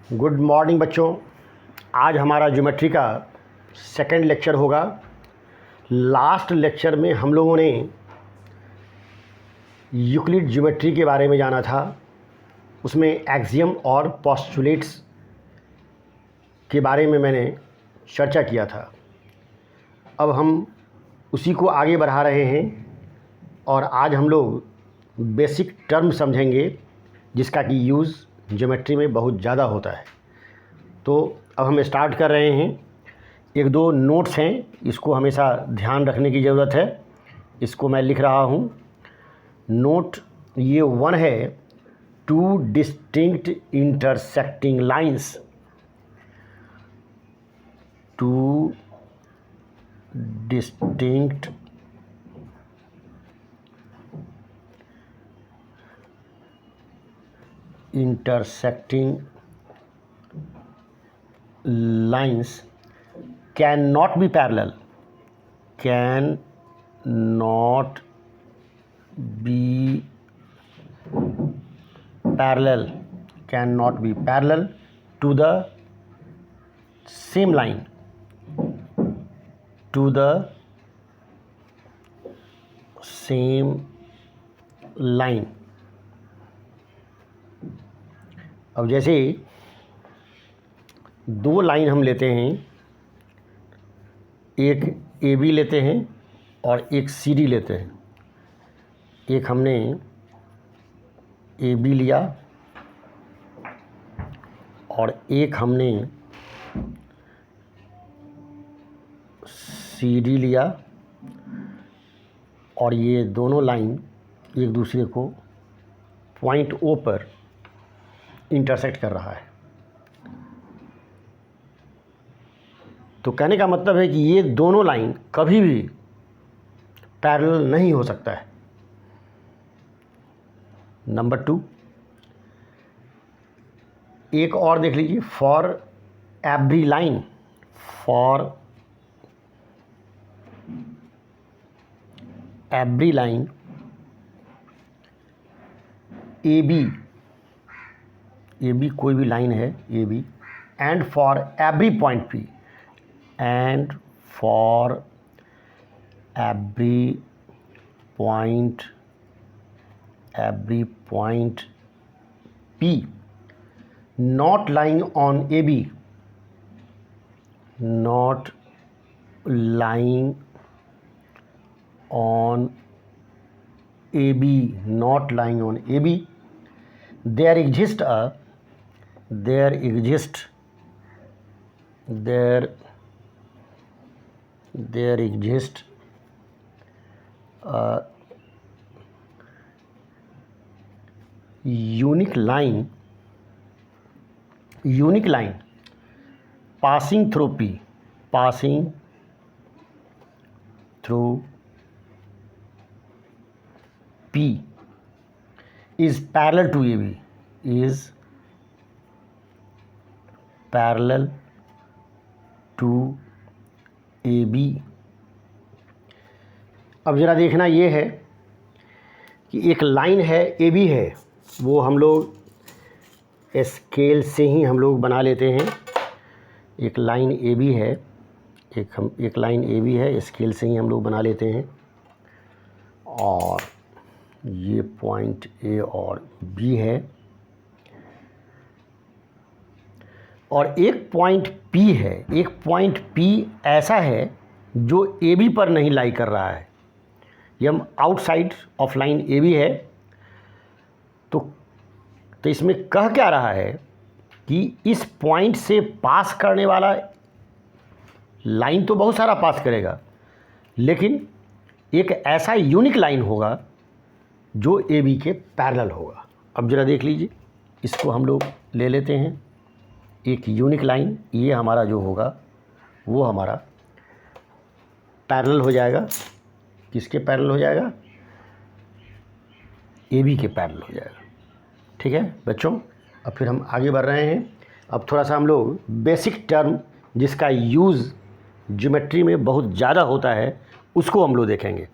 Good morning बच्चों। आज हमारा ज्योमेट्री का सेकंड लेक्चर होगा। लास्ट लेक्चर में हम लोगों ने यूक्लिड ज्योमेट्री के बारे में जाना था। उसमें एक्सियम और पोस्टुलेट्स के बारे में मैंने चर्चा किया था। अब हम उसी को आगे बढ़ा रहे हैं और आज हम लोग बेसिक टर्म समझेंगे जिसका कि यूज़ ज्योमेट्री में बहुत ज़्यादा होता है। तो अब हम स्टार्ट कर रहे हैं। एक दो नोट्स हैं, इसको हमेशा ध्यान रखने की ज़रूरत है। इसको मैं लिख रहा हूँ। नोट ये 1 है, two distinct intersecting lines. Two distinct intersecting lines cannot be parallel, cannot be parallel, cannot be parallel to the same line, to the same line। अब जैसे दो लाइन हम लेते हैं, एक ए बी लेते हैं और एक सी डी लेते हैं। एक हमने ए बी लिया और एक हमने सी डी लिया और ये दोनों लाइन एक दूसरे को पॉइंट ओ पर इंटरसेक्ट कर रहा है। तो कहने का मतलब है कि ये दोनों लाइन कभी भी पैरेलल नहीं हो सकता है। नंबर 2, एक और देख लीजिए। For every line, for every line A B कोई भी लाइन है A B, and for every point P, and for every point P not lying on A B, not lying on A B, not lying on A B, there exists a unique line passing through P, is parallel to AB, is parallel to AB। अब ज़रा देखना ये है कि एक line है AB है, वो हम लोग स्केल से ही हम लोग बना लेते हैं। एक लाइन AB है, एक लाइन AB है, स्केल से ही हम लोग बना लेते हैं। और ये पॉइंट ए और बी है और एक पॉइंट पी है। एक पॉइंट पी ऐसा है जो ए बी पर नहीं लाई कर रहा है, ये हम outside of line A B है। तो इसमें कह क्या रहा है कि इस पॉइंट से पास करने वाला लाइन तो बहुत सारा पास करेगा, लेकिन एक ऐसा यूनिक लाइन होगा जो ए बी के पैरेलल होगा। अब ज़रा देख लीजिए, इसको हम लोग ले लेते हैं। एक यूनिक लाइन, ये हमारा जो होगा वो हमारा पैरेलल हो जाएगा। किसके पैरेलल हो जाएगा? ए बी के पैरेलल हो जाएगा। ठीक है बच्चों, अब फिर हम आगे बढ़ रहे हैं। अब थोड़ा सा हम लोग बेसिक टर्म जिसका यूज़ ज्योमेट्री में बहुत ज़्यादा होता है उसको हम लोग देखेंगे।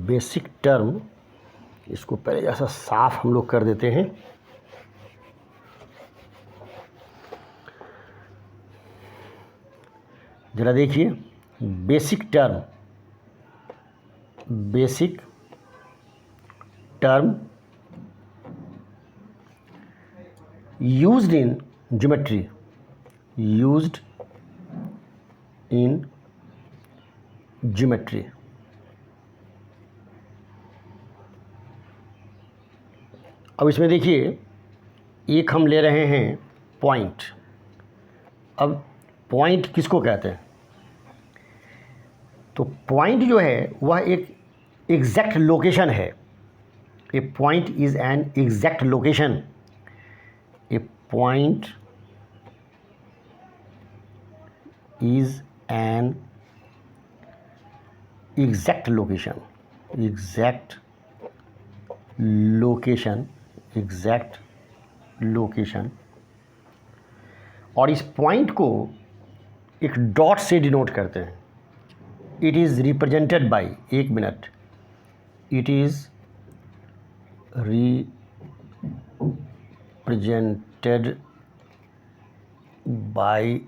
बेसिक टर्म, इसको पहले जैसा साफ हम लोग कर देते हैं। ज़रा देखिए, basic term used in geometry, अब इसमें देखिए, एक हम ले रहे हैं पॉइंट। अब पॉइंट किसको कहते हैं? तो पॉइंट जो है वह एक एग्जैक्ट लोकेशन है। A point is an exact location. A point is an exact location, और इस पॉइंट को एक डॉट से डिनोट करते हैं। इट इज़ रिप्रेजेंटेड बाई, एक minute, it is represented by,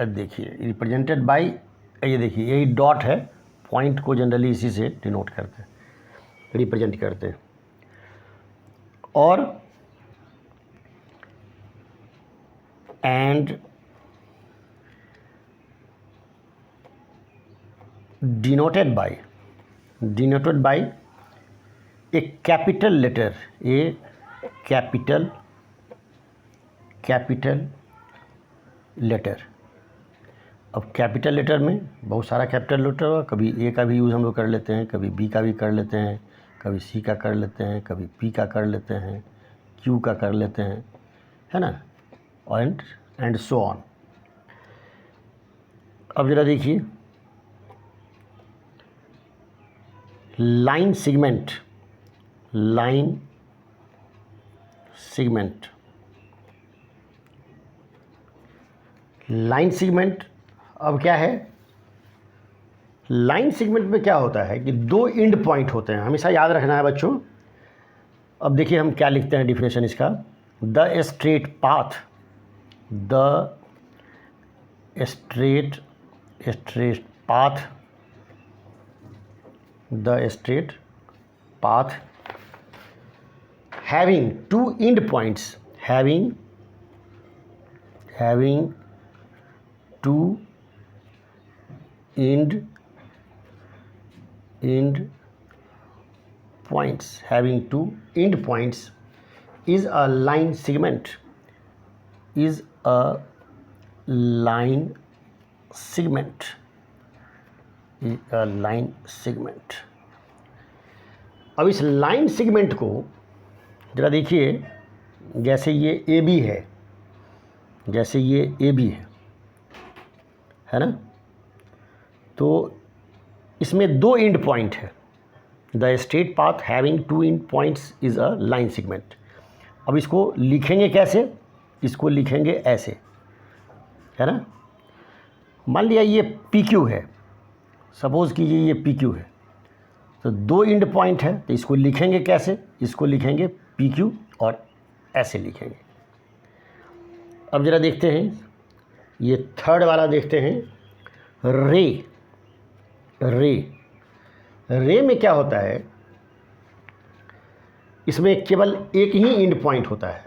देखिए रिप्रेजेंटेड बाई, ये देखिए यही डॉट है। पॉइंट को जनरली इसी से डिनोट करते हैं, रिप्रेजेंट करते हैं। और and denoted by a capital letter, a capital letter. अब कैपिटल लेटर में बहुत सारा कैपिटल लेटर होगा, कभी ए का भी यूज़ हम लोग कर लेते हैं, कभी बी का भी कर लेते हैं, कभी सी का कर लेते हैं, कभी पी का कर लेते हैं, क्यू का कर लेते हैं, है ना, एंड सो ऑन। अब ज़रा देखिए, लाइन सेगमेंट अब क्या है? लाइन सेगमेंट में क्या होता है कि दो एंड पॉइंट होते हैं, हमेशा याद रखना है बच्चों। अब देखिए हम क्या लिखते हैं डिफिनेशन इसका। The straight path having two end points, having two end points is a line segment, अब इस लाइन सेगमेंट को ज़रा देखिए, जैसे ये ए बी है ना, तो इसमें दो एंड पॉइंट है। The straight path having two end points is a line segment. अब इसको लिखेंगे कैसे? इसको लिखेंगे ऐसे, है ना। मान लिया ये पी क्यू है, सपोज़ कीजिए ये पी क्यू है, तो दो एंड पॉइंट है, तो इसको लिखेंगे कैसे? इसको लिखेंगे पी क्यू और ऐसे लिखेंगे। अब ज़रा देखते हैं, ये थर्ड वाला देखते हैं, रे में क्या होता है? इसमें केवल एक ही एंड पॉइंट होता है।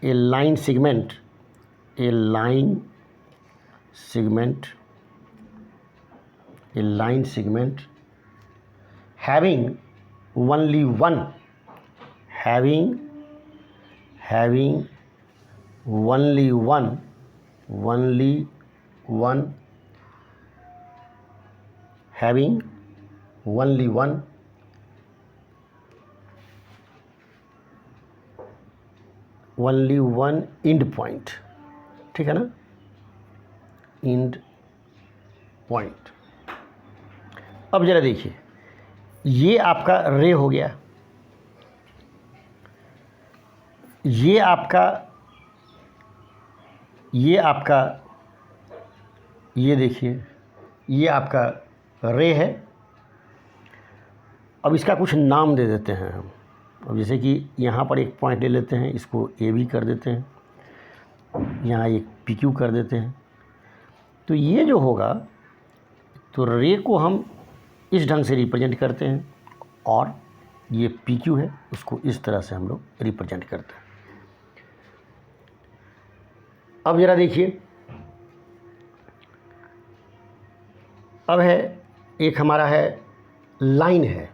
A line segment having only one end point, ठीक है ना, end point। अब ज़रा देखिए, ये आपका रे हो गया, ये देखिए ये आपका रे है, अब इसका कुछ नाम दे देते हैं हम। अब जैसे कि यहाँ पर एक पॉइंट ले लेते हैं, इसको ए बी कर देते हैं, यहाँ एक पी क्यू कर देते हैं। तो ये जो होगा, तो रे को हम इस ढंग से रिप्रेजेंट करते हैं और ये पी क्यू है उसको इस तरह से हम लोग रिप्रेजेंट करते हैं। अब ज़रा देखिए, अब है एक हमारा है लाइन है।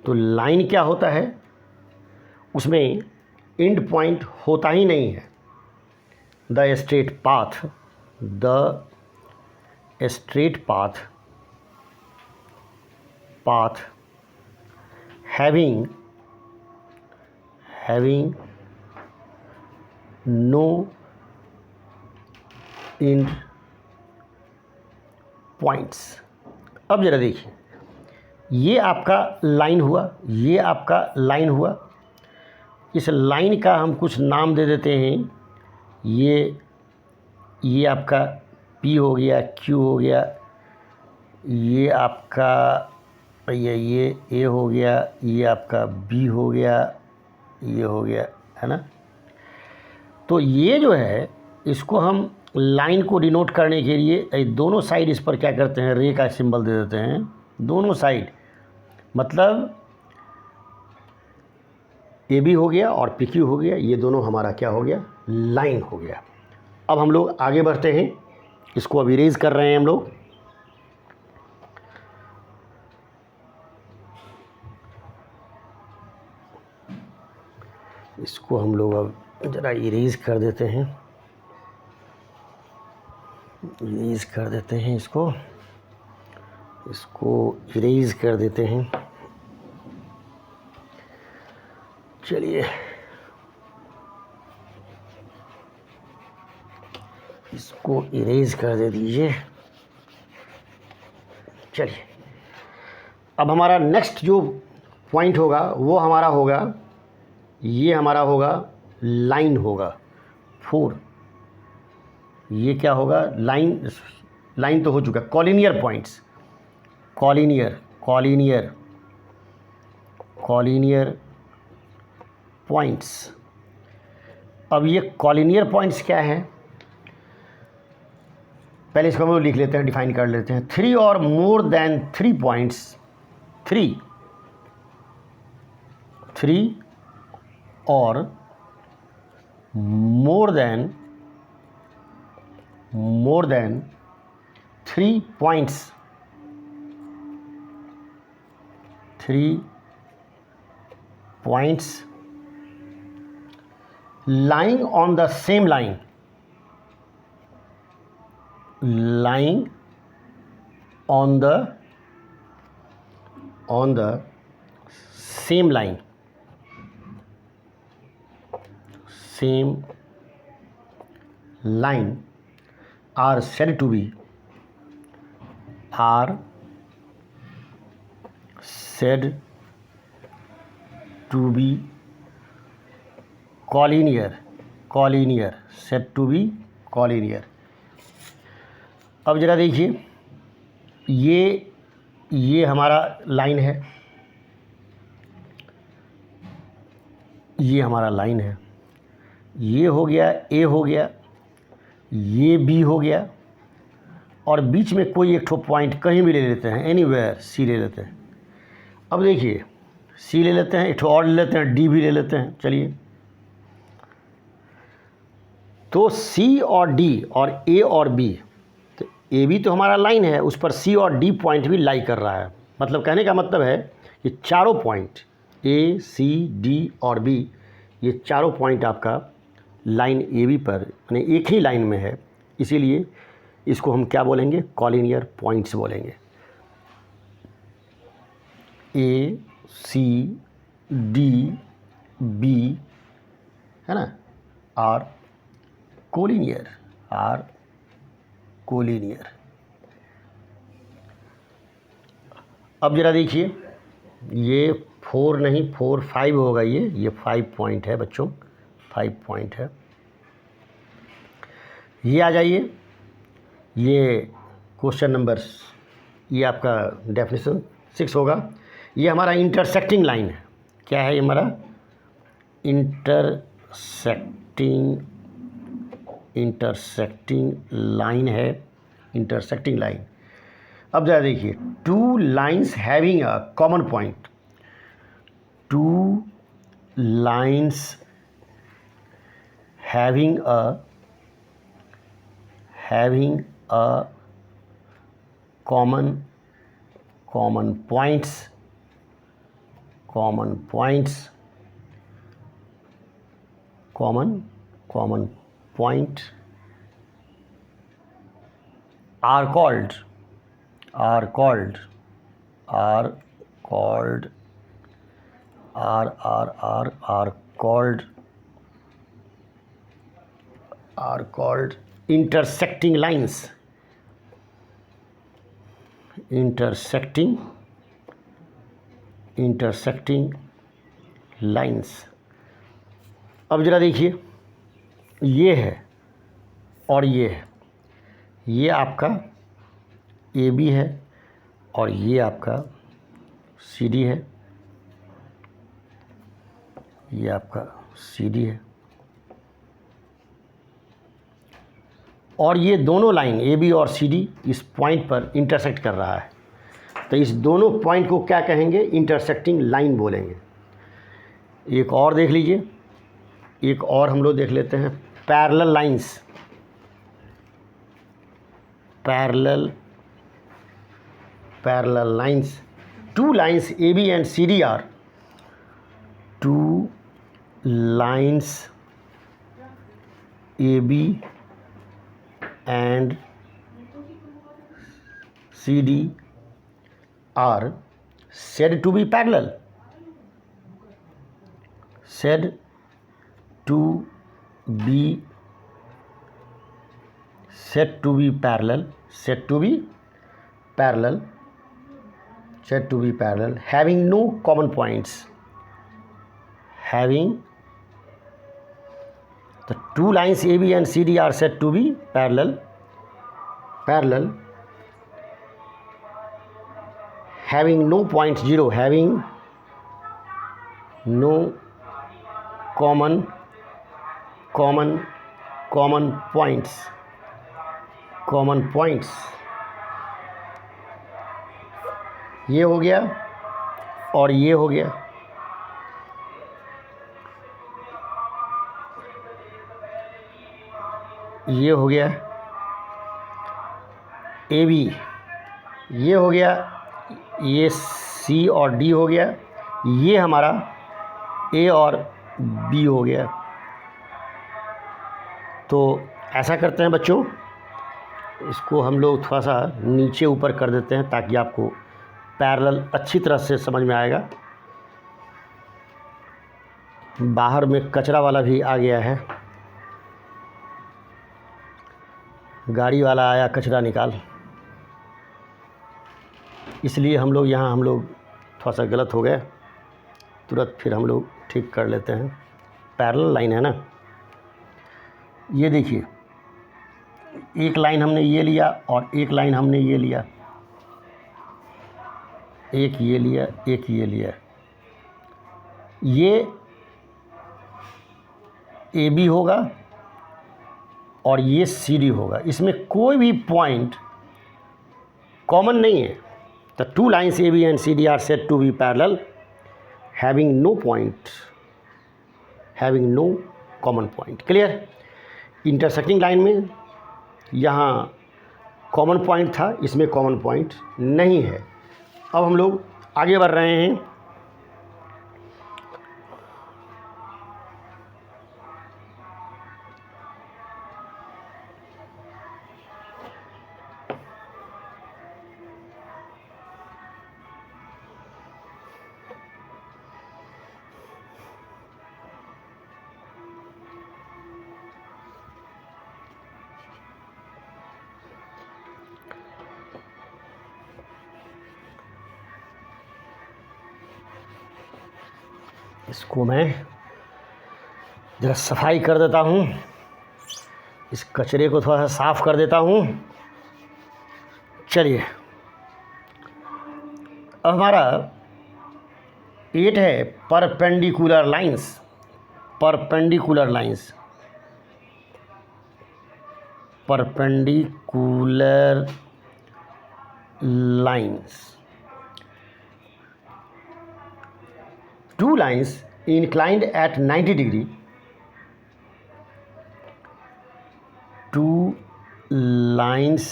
तो लाइन क्या होता है, उसमें एंड पॉइंट होता ही नहीं है। The straight path, the straight path having no end points। अब ज़रा देखिए, ये आपका लाइन हुआ, ये आपका लाइन हुआ। इस लाइन का हम कुछ नाम दे देते हैं। ये आपका P हो गया, Q हो गया, ये आपका ये A हो गया, ये आपका B हो गया, ये हो गया, है ना। तो ये जो है, इसको हम लाइन को डिनोट करने के लिए दोनों साइड इस पर क्या करते हैं, रे का सिंबल दे देते हैं दोनों साइड। मतलब ए बी हो गया और पी क्यू हो गया, ये दोनों हमारा क्या हो गया, लाइन हो गया। अब हम लोग आगे बढ़ते हैं, इसको अब इरेज कर रहे हैं हम लोग। इसको हम लोग अब ज़रा इरेज कर देते हैं, इरेज कर देते हैं इसको इरेज कर देते हैं। चलिए, इसको इरेज कर दे दीजिए। चलिए, अब हमारा नेक्स्ट जो पॉइंट होगा वो हमारा होगा, ये हमारा होगा लाइन होगा 4। ये क्या होगा, लाइन तो हो चुका, कॉलिनियर पॉइंट्स, कॉलिनियर पॉइंट्स। अब ये कॉलिनियर पॉइंट्स क्या है, पहले इसको हम लोग लिख लेते हैं, डिफाइन कर लेते हैं। 3 और मोर देन 3 पॉइंट्स, 3 और more than 3 points, 3 points lying on the same line, lying on the same line, are said to be collinear, said to be collinear। अब जरा देखिए, ये हमारा लाइन है, ये हमारा लाइन है, ये हो गया ए हो गया, ये बी हो गया, और बीच में कोई एक ठो पॉइंट कहीं भी ले लेते हैं, एनीवेयर सी ले लेते हैं। अब देखिए, सी ले लेते हैं, एक ठो और ले लेते हैं, डी भी ले लेते हैं। चलिए, तो सी और डी और ए और बी, तो ए बी तो हमारा लाइन है, उस पर सी और डी पॉइंट भी लाई कर रहा है। मतलब कहने का मतलब है कि चारों पॉइंट ए सी डी और बी, ये चारों पॉइंट आपका लाइन ए बी पर यानी एक ही लाइन में है, इसीलिए इसको हम क्या बोलेंगे, कॉलिनियर पॉइंट्स बोलेंगे। ए सी डी बी, है ना, आर कोलिनियर, अब जरा देखिए, ये 4 नहीं 4 5 होगा, ये 5 पॉइंट है बच्चों, 5 पॉइंट है। ये आ जाइए, ये क्वेश्चन नंबर, ये आपका डेफिनेशन 6 होगा। ये हमारा इंटरसेक्टिंग लाइन है। क्या है ये हमारा इंटरसेक्टिंग लाइन है, इंटरसेक्टिंग लाइन। अब जरा देखिए, 2 lines having a common point, 2 lines having a common points are called intersecting lines. Intersecting lines. अब जरा देखिए, ये है और ये है, ये आपका AB है और ये आपका CD है, ये आपका CD है, और ये दोनों लाइन AB और CD इस पॉइंट पर इंटरसेक्ट कर रहा है, तो इस दोनों पॉइंट को क्या कहेंगे? इंटरसेक्टिंग लाइन बोलेंगे। एक और देख लीजिए, एक और हम लोग देख लेते हैं, parallel lines. Parallel lines, 2 lines AB and CD are 2 lines AB and CD are said to be parallel. Said to be parallel. Having no common points. The 2 lines AB and CD are said to be parallel. Having no point 0, having no common points. ये हो गया और ये हो गया। ये हो गया AB, ये हो गया, ये C और D हो गया, ये हमारा A और B हो गया। तो ऐसा करते हैं बच्चों, इसको हम लोग थोड़ा सा नीचे ऊपर कर देते हैं ताकि आपको पैरेलल अच्छी तरह से समझ में आएगा। बाहर में कचरा वाला भी आ गया है, गाड़ी वाला आया कचरा निकाल, इसलिए हम लोग थोड़ा सा गलत हो गए, तुरंत फिर हम लोग ठीक कर लेते हैं। पैरेलल लाइन है ना, ये देखिए, एक लाइन हमने ये लिया और एक लाइन हमने ये लिया, एक ये लिया, एक ये लिया, ये AB होगा और ये CD होगा। इसमें कोई भी पॉइंट कॉमन नहीं है। The 2 lines AB and CD are said to be parallel, having no common point. Clear? Intersecting line में यहाँ कॉमन पॉइंट था, इसमें कॉमन पॉइंट नहीं है। अब हम लोग आगे बढ़ रहे हैं। इसको मैं ज़रा सफाई कर देता हूँ, इस कचरे को थोड़ा सा साफ़ कर देता हूँ। चलिए अब हमारा 8 है perpendicular lines. Perpendicular lines, perpendicular lines, two lines inclined at 90 degree, two lines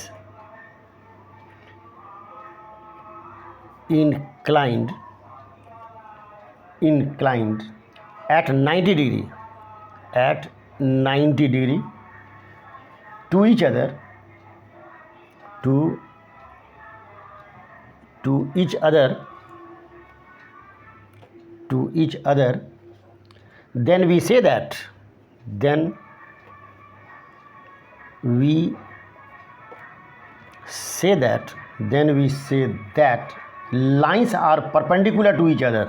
inclined at 90 degree, to each other, to each other, then we say that lines are perpendicular to each other.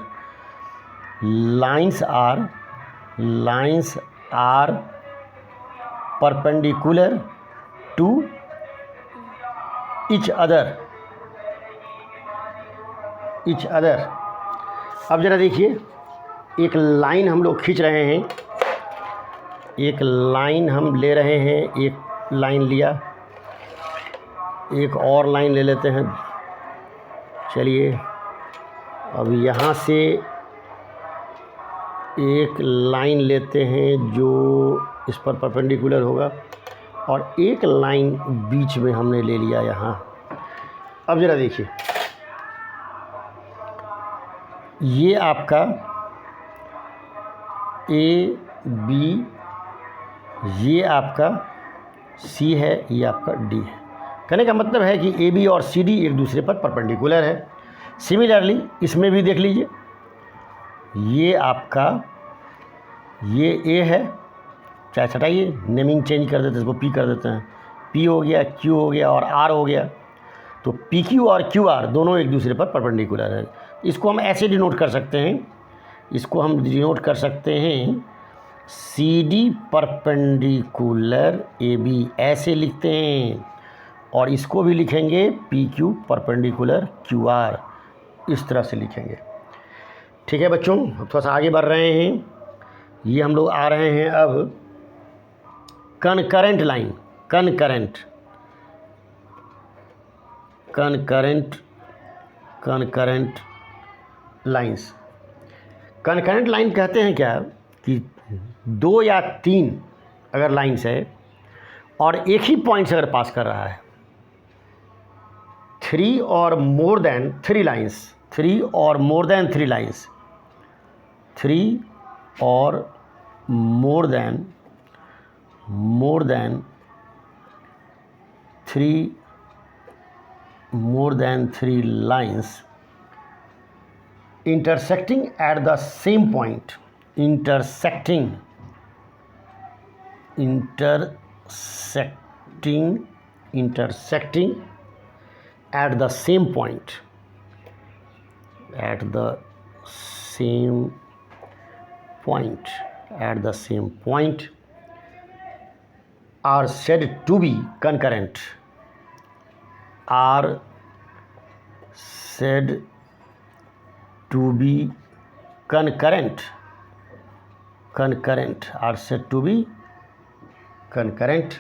Lines are perpendicular to each other. अब ज़रा देखिए, एक line हम लोग खींच रहे हैं, एक लाइन हम ले रहे हैं, एक लाइन लिया, एक और लाइन ले लेते हैं। चलिए, अब यहाँ से एक लाइन लेते हैं जो इस पर परपेंडिकुलर होगा, और एक लाइन बीच में हमने ले लिया यहाँ। अब ज़रा देखिए, ये आपका ए बी, ये आपका सी है, ये आपका डी है। कहने का मतलब है कि ए बी और सी डी एक दूसरे पर परपेंडिकुलर है। सिमिलरली इसमें भी देख लीजिए, ये आपका ये ए है, चाहे हटाइए, नेमिंग चेंज कर देते हैं, इसको पी कर देते हैं, पी हो गया, क्यू हो गया और आर हो गया। तो पी क्यू और क्यू आर दोनों एक दूसरे पर परपेंडिकुलर है। इसको हम ऐसे डिनोट कर सकते हैं, C D perpendicular A B, ऐसे लिखते हैं। और इसको भी लिखेंगे P Q perpendicular Q R, इस तरह से लिखेंगे। ठीक है बच्चों, थोड़ा सा आगे बढ़ रहे हैं। ये हम लोग आ रहे हैं अब concurrent line, concurrent lines. Concurrent line कहते हैं क्या कि 2 या 3 अगर लाइंस है और एक ही पॉइंट से अगर पास कर रहा है, 3 or more than 3 lines, 3 or more than 3 lines, 3 or more than 3 lines intersecting at the same point, intersecting at the same point, are said to be concurrent, are said to be concurrent, are said to be concurrent।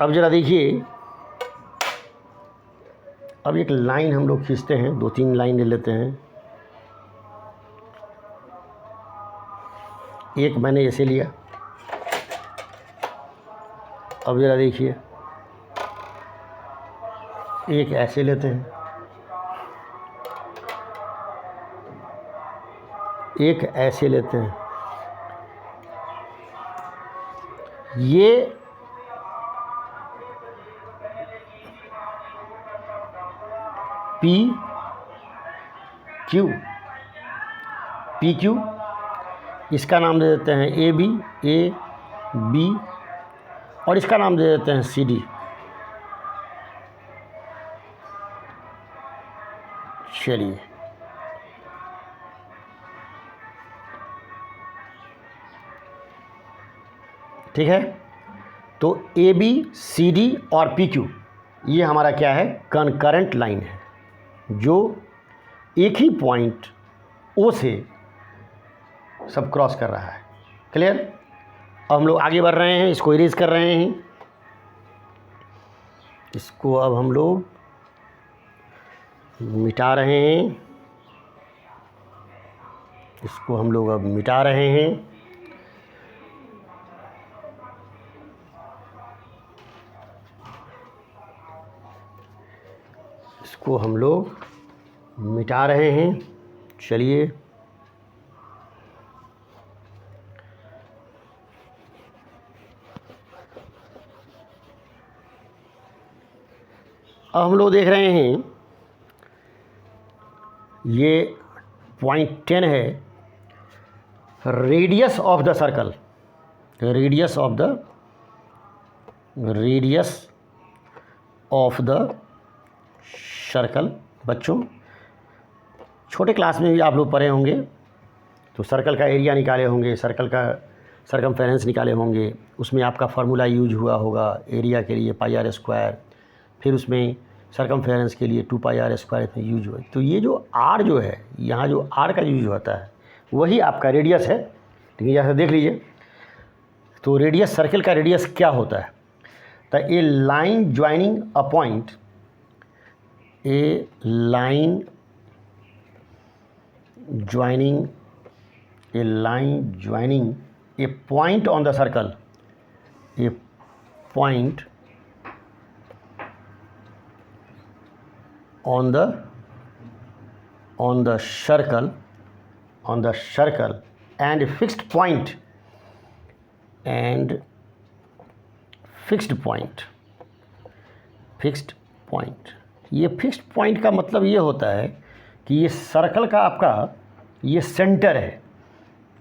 अब ज़रा देखिए, अब एक line हम लोग खींचते हैं, 2-3 line ले लेते हैं। एक मैंने ऐसे लिया, अब ज़रा देखिए, एक ऐसे लेते हैं, एक ऐसे लेते हैं। ये पी क्यू, इसका नाम दे देते हैं ए बी, और इसका नाम दे देते हैं सी डी। चलिए, ठीक है। तो ए बी सी डी और पी क्यू, ये हमारा क्या है, कनकरेंट लाइन है। जो एक ही पॉइंट ओ से सब क्रॉस कर रहा है। क्लियर? अब हम लोग आगे बढ़ रहे हैं, इसको इरेज कर रहे हैं। इसको अब हम लोग मिटा रहे हैं, इसको हम लोग अब मिटा रहे हैं। इसको हम लोग मिटा रहे हैं। चलिए, अब हम लोग देख रहे हैं ये पॉइंट 10 है, radius of the circle. Radius of the circle. बच्चों, छोटे क्लास में भी आप लोग पढ़े होंगे, तो सर्कल का एरिया निकाले होंगे, सर्कल का सर्कमफेरेंस निकाले होंगे। उसमें आपका फार्मूला यूज हुआ होगा एरिया के लिए पाई आर स्क्वायर, फिर उसमें सर्कमफेरेंस के लिए 2 पाई आर स्क्वायर में यूज हुआ। तो ये जो आर जो है, यहाँ जो आर का यूज होता है वही आपका रेडियस है। लेकिन यहाँ से देख लीजिए, तो रेडियस, सर्कल का रेडियस क्या होता है? तो a line joining a point, a line joining a point on the circle, a point on the circle and fixed point ये फिक्स्ड पॉइंट का मतलब ये होता है कि ये सर्कल का आपका ये सेंटर है।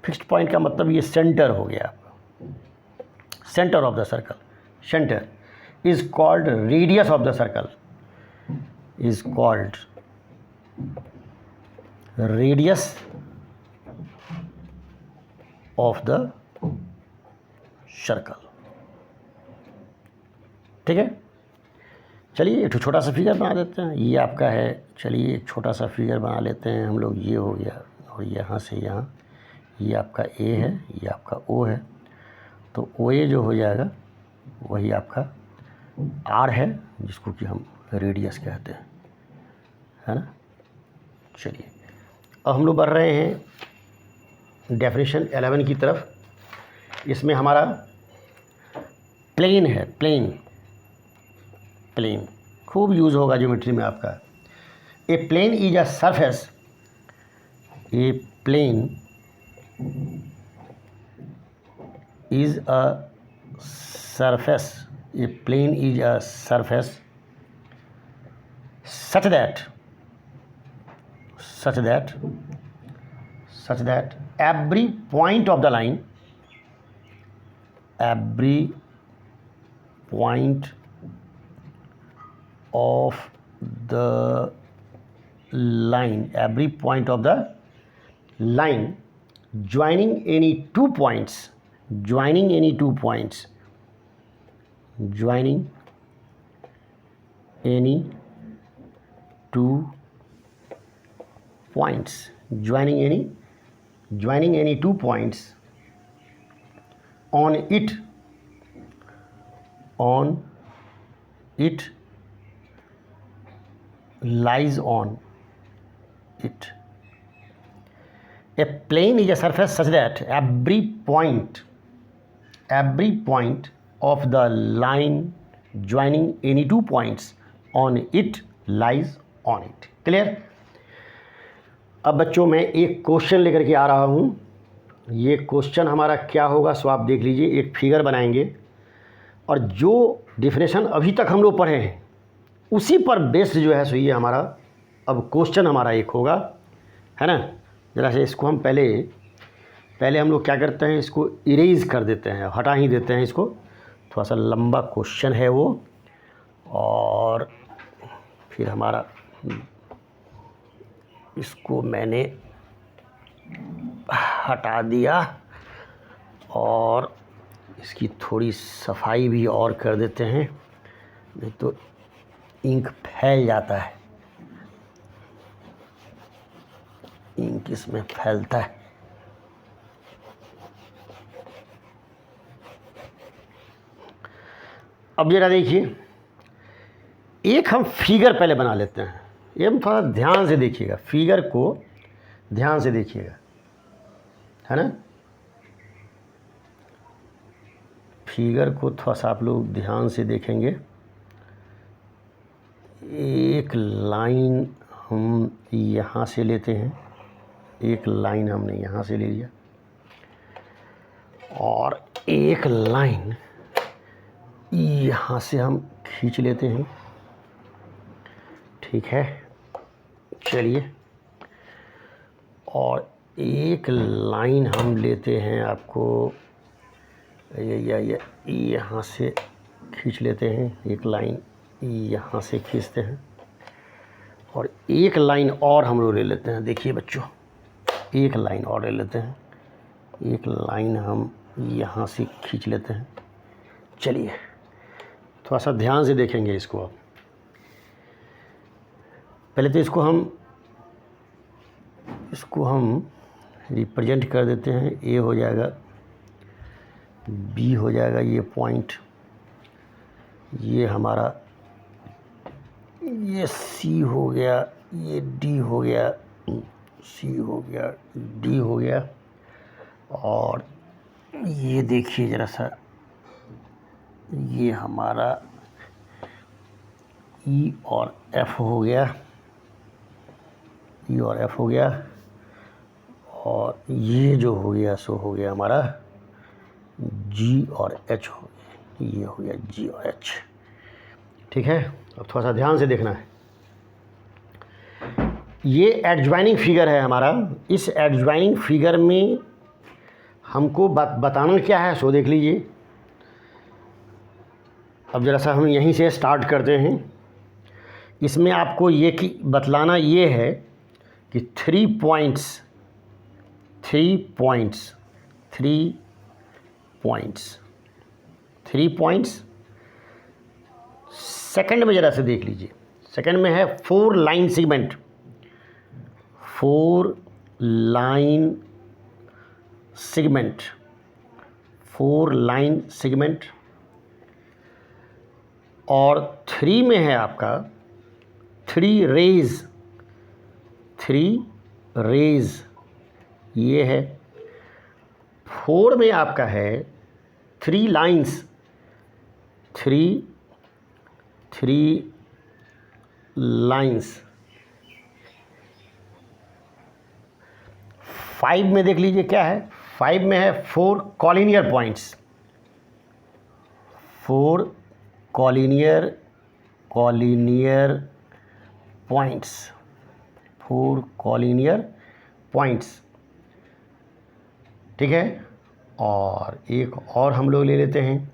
फिक्स्ड पॉइंट का मतलब ये सेंटर हो गया आपका, centre of the circle. Centre is called radius of the circle, is called radius of the circle। ठीक है, चलिए एक छोटा सा फिगर बना देते हैं। ये आपका है, चलिए एक छोटा सा फिगर बना लेते हैं हम लोग। ये हो गया, और यहाँ से यहाँ ये आपका ए है, ये आपका ओ है। तो ओ ए जो हो जाएगा वही आपका आर है, जिसको कि हम रेडियस कहते हैं, है ना। चलिए, अब हम लोग बढ़ रहे हैं डेफिनेशन 11 की तरफ। इसमें हमारा प्लेन है, प्लेन खूब यूज़ होगा ज्योमेट्री में आपका। A plane is a surface, a plane is a surface, a plane is a surface such that every point of the line, every point of the line joining any two points, joining any two points on it lies on it। A plane is a surface such that every point of the line joining any two points on it lies on it। Clear? अब बच्चों, मैं एक question लेकर के आ रहा हूँ। ये question हमारा क्या होगा सो आप देख लीजिए। एक फिगर बनाएंगे और जो डिफिनेशन अभी तक हम लोग पढ़े हैं उसी पर बेस्ड जो है सो ये हमारा अब क्वेश्चन हमारा एक होगा, है ना। ज़रा से इसको हम पहले हम लोग क्या करते हैं, इसको इरेज कर देते हैं, हटा ही देते हैं इसको। थोड़ा सा लंबा क्वेश्चन है वो, और फिर हमारा इसको मैंने हटा दिया और इसकी थोड़ी सफाई भी और कर देते हैं, नहीं तो इंक फैल जाता है। किस में फैलता है। अब जरा देखिए, एक हम फिगर पहले बना लेते हैं। ये हम थोड़ा ध्यान से देखिएगा, फिगर को ध्यान से देखिएगा, है ना। फिगर को थोड़ा सा आप लोग ध्यान से देखेंगे। एक लाइन हम यहाँ से लेते हैं, एक लाइन हमने यहाँ से ले लिया, और एक लाइन यहाँ से हम खींच लेते हैं। ठीक है, चलिए, और एक लाइन हम लेते हैं, आपको ये यहाँ से खींच लेते हैं, एक लाइन यहाँ से खींचते हैं, और एक लाइन और हम लोग ले लेते हैं। देखिए बच्चों, एक लाइन और ले लेते हैं, एक लाइन हम यहाँ से खींच लेते हैं। चलिए, थोड़ा सा ध्यान से देखेंगे इसको। अब पहले तो इसको हम रिप्रेजेंट कर देते हैं। ए हो जाएगा, बी हो जाएगा, ये पॉइंट, ये हमारा, ये सी हो गया, ये डी हो गया, सी हो गया, डी हो गया, और ये देखिए ज़रा सा, ये हमारा ई और एफ हो गया, ई और एफ हो गया, और ये जो हो गया सो हो गया हमारा जी और एच हो गया, ये हो गया जी और एच। ठीक है, अब थोड़ा सा ध्यान से देखना है। ये एडजॉइनिंग फिगर है हमारा। इस एडजॉइनिंग फिगर में हमको बताना क्या है, सो देख लीजिए। अब ज़रा सा हम यहीं से स्टार्ट करते हैं। इसमें आपको ये कि बतलाना ये है कि 3 पॉइंट्स सेकंड में ज़रा से देख लीजिए। सेकंड में है 4 लाइन सेगमेंट, 4 लाइन सेगमेंट, और 3 में है आपका 3 रेज, ये है। 4 में आपका है 3 लाइन्स, 3 लाइन्स। 5 में देख लीजिए क्या है। 5 में है 4 कॉलिनियर पॉइंट्स, 4 कॉलिनियर पॉइंट्स। ठीक है, और एक और हम लोग ले लेते हैं,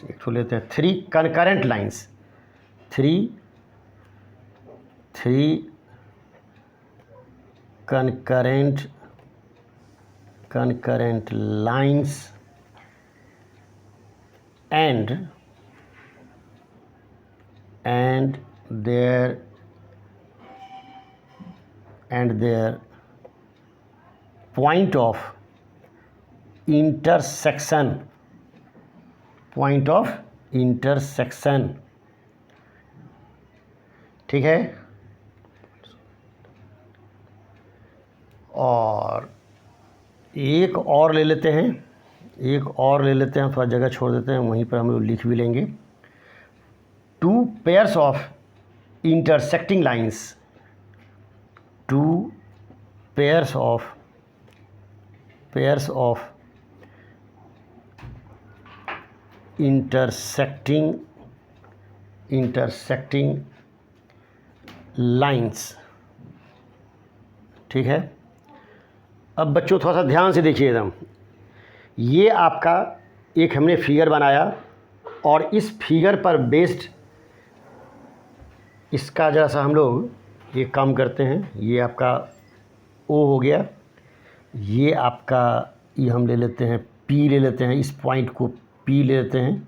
एक तो लेते हैं 3 concurrent lines, 3 concurrent lines and their point of intersection, ठीक है। और एक और ले लेते हैं, थोड़ा जगह छोड़ देते हैं, वहीं पर हम लोग लिख भी लेंगे। 2 pairs of intersecting lines, 2 pairs of intersecting lines। ठीक है, अब बच्चों थोड़ा सा ध्यान से देखिए एकदम। ये आपका एक हमने फिगर बनाया, और इस फिगर पर बेस्ड इसका जरा सा हम लोग ये काम करते हैं। ये आपका ओ हो गया, ये आपका ये हम ले लेते हैं पी, ले लेते हैं इस पॉइंट को पी ले लेते हैं,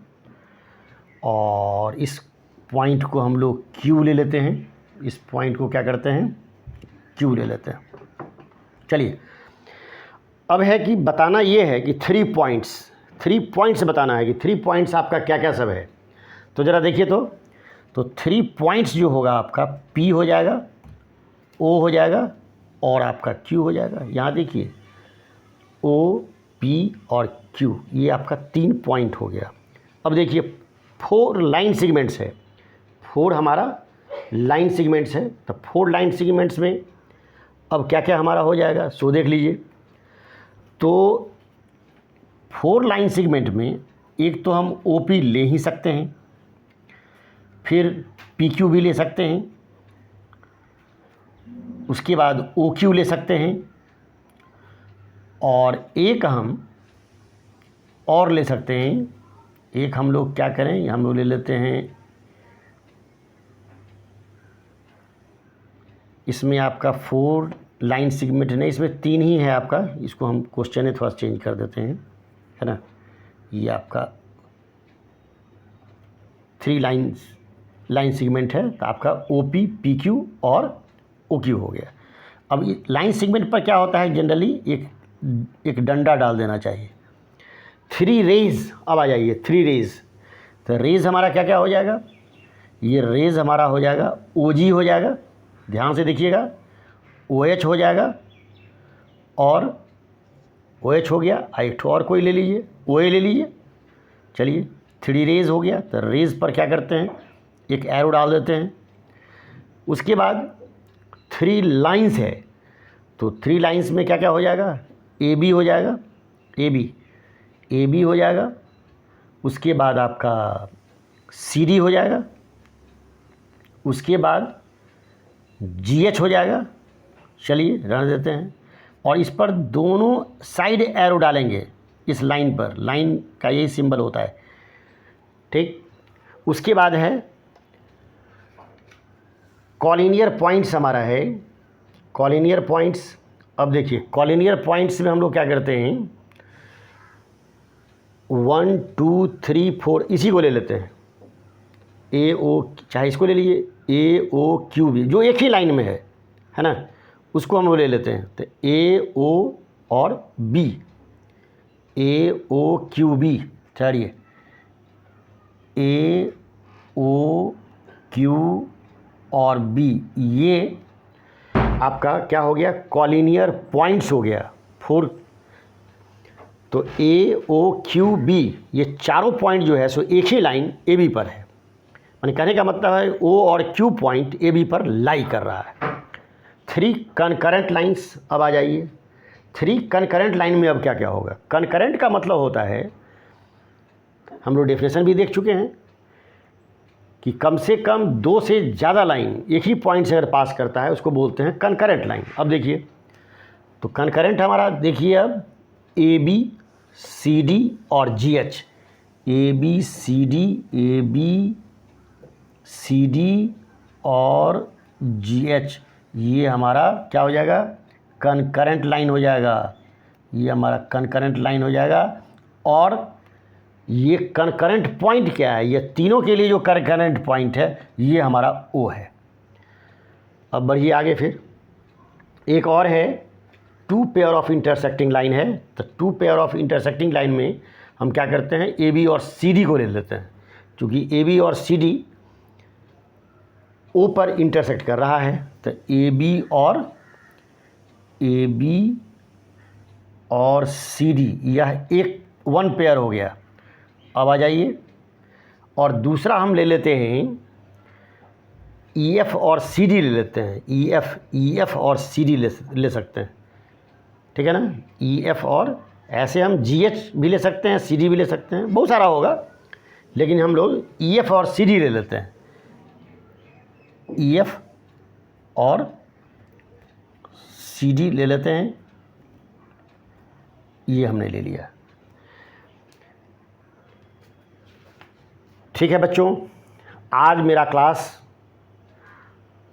और इस पॉइंट को हम लोग क्यू ले लेते हैं। इस पॉइंट को क्या करते हैं, Q ले लेते हैं। चलिए, अब है कि बताना ये है कि 3 पॉइंट्स बताना है कि 3 पॉइंट्स आपका क्या क्या सब है। तो ज़रा देखिए, तो 3 पॉइंट्स जो होगा आपका P हो जाएगा, O हो जाएगा और आपका Q हो जाएगा। यहाँ देखिए O, P और Q, ये आपका 3 पॉइंट हो गया। अब देखिए 4 लाइन सेगमेंट्स है, 4 हमारा लाइन सेगमेंट्स है। तो 4 लाइन सेगमेंट्स में अब क्या क्या हमारा हो जाएगा, सो देख लीजिए। तो 4 लाइन सेगमेंट में एक तो हम OP ले ही सकते हैं, फिर PQ भी ले सकते हैं, उसके बाद OQ ले सकते हैं, और एक हम और ले सकते हैं। एक हम लोग क्या करें, हम लोग ले लेते हैं, इसमें आपका 4 लाइन सेगमेंट नहीं, इसमें 3 ही है आपका। इसको हम क्वेश्चन है थोड़ा चेंज कर देते हैं, है ना। ये आपका 3 लाइन सेगमेंट है, तो आपका OP, PQ और OQ हो गया। अब लाइन सेगमेंट पर क्या होता है, जनरली एक डंडा डाल देना चाहिए। 3 रेज, अब आ जाइए 3 रेज। तो रेज हमारा क्या क्या हो जाएगा, ये रेज हमारा हो जाएगा OG हो जाएगा, ध्यान से देखिएगा, OH हो जाएगा, और OH हो गया। एक और कोई ले लीजिए, OA ले लीजिए। चलिए 3 रेज हो गया। तो रेज पर क्या करते हैं, एक एरो डाल देते हैं। उसके बाद 3 लाइंस है, तो 3 लाइंस में क्या क्या हो जाएगा, AB हो जाएगा, AB हो जाएगा। उसके बाद आपका CD हो जाएगा, उसके बाद GH हो जाएगा। चलिए रहने देते हैं, और इस पर दोनों साइड एरो डालेंगे इस लाइन पर, लाइन का यही सिंबल होता है, ठीक। उसके बाद है कॉलिनियर पॉइंट्स हमारा है, कॉलिनियर पॉइंट्स। अब देखिए कॉलिनियर पॉइंट्स में हम लोग क्या करते हैं, 1 2 3 4 इसी को ले लेते हैं, AO, चाहे इसको ले लीजिए, AOQ भी, जो एक ही लाइन में है ना, उसको हम वो ले लेते हैं। तो AO और B, AOQB, चलिए AOQ और B, ये आपका क्या हो गया, कॉलिनियर पॉइंट्स हो गया 4। तो AOQB, ये चारों पॉइंट जो है सो एक ही लाइन AB पर है। यानी कहने का मतलब है O और Q पॉइंट AB पर लाई कर रहा है। 3 कनकरेंट लाइंस, अब आ जाइए 3 कनकरेंट लाइन में अब क्या क्या होगा। कनकरेंट का मतलब होता है, हम लोग डेफिनेशन भी देख चुके हैं कि कम से कम 2 से ज़्यादा लाइन एक ही पॉइंट से अगर पास करता है उसको बोलते हैं कनकरेंट लाइन। अब देखिए, तो कनकरेंट हमारा देखिए अब AB, CD और GH, AB CD और GH, ये हमारा क्या हो जाएगा, कनकरेंट लाइन हो जाएगा। ये हमारा कनकरेंट लाइन हो जाएगा। और ये कनकरेंट पॉइंट क्या है, ये तीनों के लिए जो कनकरेंट पॉइंट है ये हमारा O है। अब बढ़िए आगे, फिर एक और है 2 पेयर ऑफ इंटरसेक्टिंग लाइन है। तो 2 पेयर ऑफ इंटरसेक्टिंग लाइन में हम क्या करते हैं, AB और CD को ले लेते हैं, क्योंकि AB और CD O पर इंटरसेक्ट कर रहा है। तो AB और CD, यह एक 1 पेयर हो गया। अब आ जाइए, और दूसरा हम ले लेते हैं EF और CD ले लेते हैं, EF और CD ले सकते हैं, ठीक है ना। EF और ऐसे हम GH भी ले सकते हैं, CD भी ले सकते हैं, बहुत सारा होगा, लेकिन हम लोग EF और CD ले लेते हैं। EF और CD ले लेते हैं, ये हमने ले लिया। ठीक है बच्चों, आज मेरा क्लास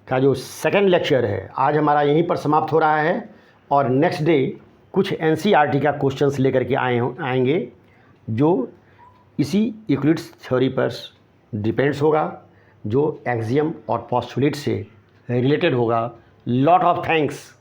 का जो सेकंड लेक्चर है आज हमारा यहीं पर समाप्त हो रहा है, और नेक्स्ट डे कुछ NCERT का क्वेश्चंस लेकर के आएंगे जो इसी यूक्लिड्स थ्योरी पर डिपेंड्स होगा, जो एक्सियम और पोस्टुलेट से रिलेटेड होगा, लॉट ऑफ थैंक्स।